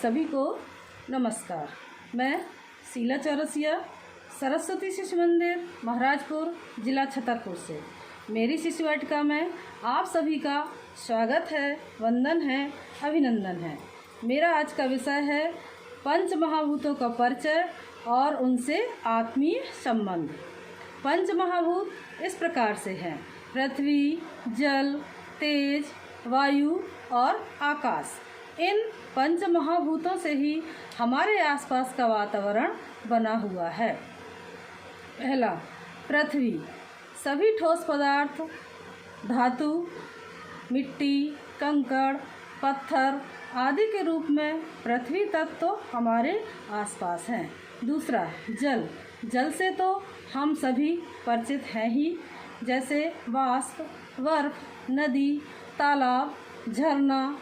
सभी को नमस्कार। मैं शीला चौरसिया, सरस्वती शिशु मंदिर महाराजपुर, जिला छतरपुर से। मेरी शिशु वाटिका में आप सभी का स्वागत है, वंदन है, अभिनंदन है। मेरा आज का विषय है पंच महाभूतों का परिचय और उनसे आत्मीय संबंध। पंच महाभूत इस प्रकार से हैं: पृथ्वी, जल, तेज, वायु और आकाश। इन पंच महाभूतों से ही हमारे आसपास का वातावरण बना हुआ है। पहला, पृथ्वी। सभी ठोस पदार्थ, धातु, मिट्टी, कंकड़, पत्थर आदि के रूप में पृथ्वी तत्व तो हमारे आसपास हैं। दूसरा, जल। जल से तो हम सभी परिचित हैं ही, जैसे वाष्प, बर्फ, नदी, तालाब, झरना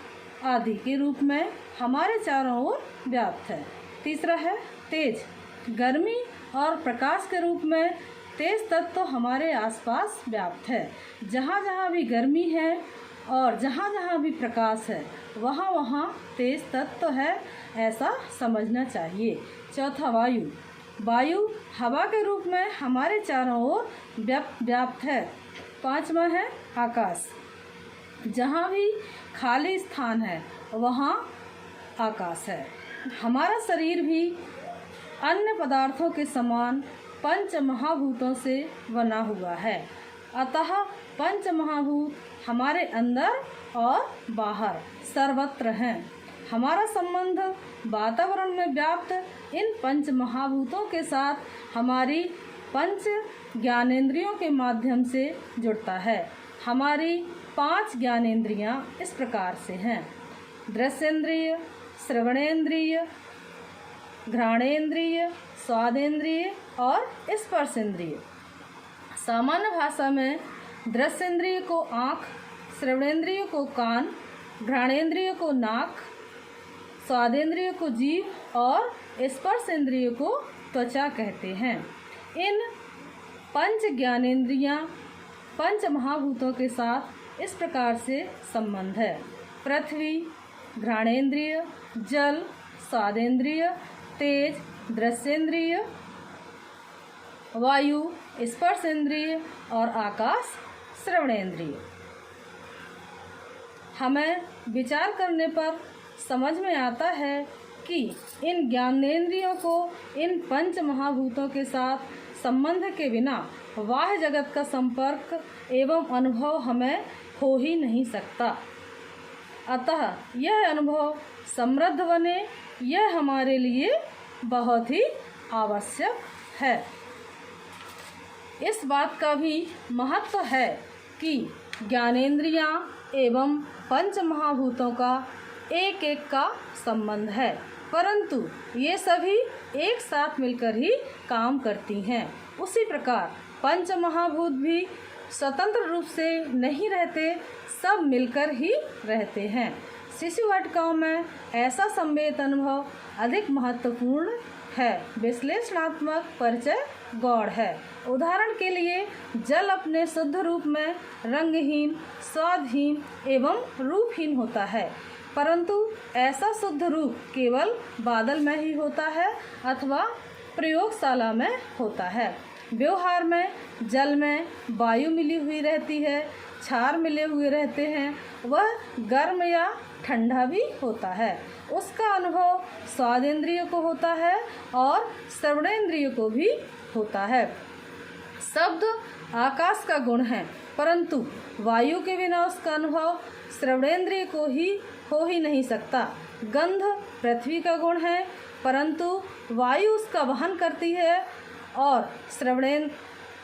आदि के रूप में हमारे चारों ओर व्याप्त है। तीसरा है तेज। गर्मी और प्रकाश के रूप में तेज तत्व तो हमारे आसपास व्याप्त है। जहाँ जहाँ भी गर्मी है और जहाँ जहाँ भी प्रकाश है, वहाँ वहाँ तेज तत्व तो है, ऐसा समझना चाहिए। चौथा, वायु। वायु हवा के रूप में हमारे चारों ओर व्याप्त है। पांचवा है आकाश। जहाँ भी खाली स्थान है वहाँ आकाश है। हमारा शरीर भी अन्य पदार्थों के समान पंच महाभूतों से बना हुआ है। अतः पंच महाभूत हमारे अंदर और बाहर सर्वत्र हैं। हमारा संबंध वातावरण में व्याप्त इन पंच महाभूतों के साथ हमारी पंच ज्ञानेंद्रियों के माध्यम से जुड़ता है। हमारी 5 ज्ञानेंद्रियां इस प्रकार से हैं: दृश्येंद्रिय, श्रवणेंद्रिय, घ्राणेंद्रिय, स्वादेंद्रिय और स्पर्शेंद्रिय। सामान्य भाषा में दृश्येंद्रिय को आँख, श्रवणेंद्रिय को कान, घ्राणेंद्रिय को नाक, स्वादेंद्रिय को जीभ और स्पर्शेंद्रिय को त्वचा कहते हैं। इन पंच ज्ञानेंद्रियां पंच महाभूतों के साथ इस प्रकार से संबंध है: पृथ्वी, घ्राणेंद्रिय, जल, स्वादेंद्रिय, तेज, दृश्येंद्रिय, वायु, स्पर्शेंद्रिय और आकाश, श्रवणेंद्रिय। हमें विचार करने पर समझ में आता है कि इन ज्ञानेंद्रियों को इन पंच महाभूतों के साथ संबंध के बिना बाह्य जगत का संपर्क एवं अनुभव हमें हो ही नहीं सकता। अतः यह अनुभव समृद्ध बने, यह हमारे लिए बहुत ही आवश्यक है। इस बात का भी महत्व है कि ज्ञानेंद्रियां एवं पंच महाभूतों का एक एक का संबंध है, परंतु ये सभी एक साथ मिलकर ही काम करती हैं। उसी प्रकार पंच महाभूत भी स्वतंत्र रूप से नहीं रहते, सब मिलकर ही रहते हैं। शिशु वाटिकाओं में ऐसा संवेद अनुभव अधिक महत्वपूर्ण है। विश्लेषणात्मक परिचय गौड़ है। उदाहरण के लिए, जल अपने शुद्ध रूप में रंगहीन, स्वादहीन एवं रूपहीन होता है, परंतु ऐसा शुद्ध रूप केवल बादल में ही होता है अथवा प्रयोगशाला में होता है। व्यवहार में जल में वायु मिली हुई रहती है, क्षार मिले हुए रहते हैं, वह गर्म या ठंडा भी होता है। उसका अनुभव स्वादेंद्रिय को होता है और श्रवणेंद्रिय को भी होता है। शब्द आकाश का गुण है, परंतु वायु के बिना उसका अनुभव श्रवणेंद्रिय को हो ही नहीं सकता। गंध पृथ्वी का गुण है, परंतु वायु उसका वहन करती है और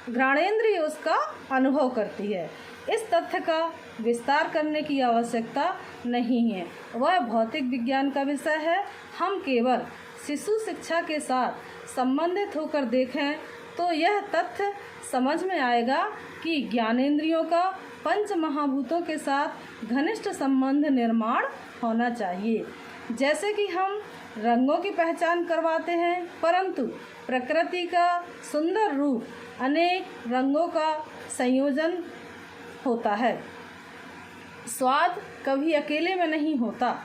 घ्राणेंद्रिय उसका अनुभव करती है। इस तथ्य का विस्तार करने की आवश्यकता नहीं है, वह भौतिक विज्ञान का विषय है। हम केवल शिशु शिक्षा के साथ संबंधित होकर देखें तो यह तथ्य समझ में आएगा कि ज्ञानेंद्रियों का पंच महाभूतों के साथ घनिष्ठ संबंध निर्माण होना चाहिए। जैसे कि हम रंगों की पहचान करवाते हैं, परंतु प्रकृति का सुंदर रूप अनेक रंगों का संयोजन होता है। स्वाद कभी अकेले में नहीं होता।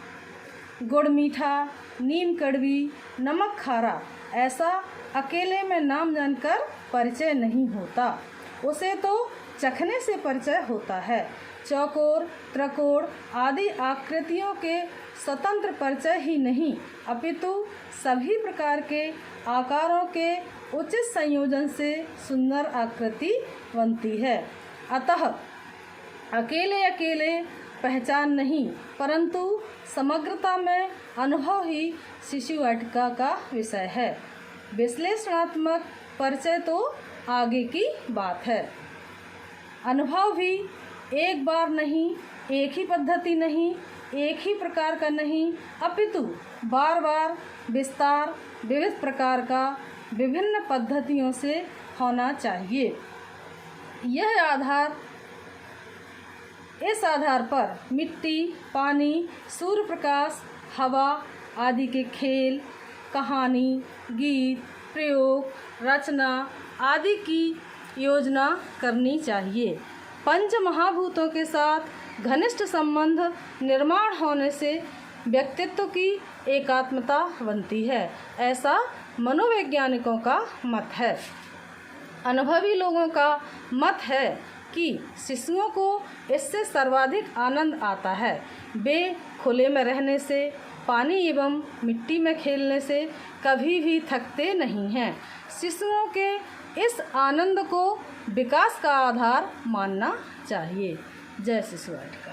गुड़ मीठा, नीम कड़वी, नमक खारा, ऐसा अकेले में नाम जानकर परिचय नहीं होता। उसे तो चखने से परिचय होता है। चौकोर, त्रिकोण आदि आकृतियों के स्वतंत्र परिचय ही नहीं, अपितु सभी प्रकार के आकारों के उचित संयोजन से सुंदर आकृति बनती है। अतः अकेले अकेले पहचान नहीं, परंतु समग्रता में अनुभव ही शिशु वाटिका का विषय है। विश्लेषणात्मक परिचय तो आगे की बात है। अनुभव भी एक बार नहीं, एक ही पद्धति नहीं, एक ही प्रकार का नहीं, अपितु बार बार विस्तार विविध प्रकार का विभिन्न पद्धतियों से होना चाहिए। इस आधार पर मिट्टी, पानी, सूर्य प्रकाश, हवा आदि के खेल, कहानी, गीत, प्रयोग, रचना आदि की योजना करनी चाहिए। पंच महाभूतों के साथ घनिष्ठ संबंध निर्माण होने से व्यक्तित्व की एकात्मता बनती है, ऐसा मनोवैज्ञानिकों का मत है। अनुभवी लोगों का मत है कि शिशुओं को इससे सर्वाधिक आनंद आता है। वे खुले में रहने से, पानी एवं मिट्टी में खेलने से कभी भी थकते नहीं हैं। शिशुओं के इस आनंद को विकास का आधार मानना चाहिए। जय शिशु वाटिका।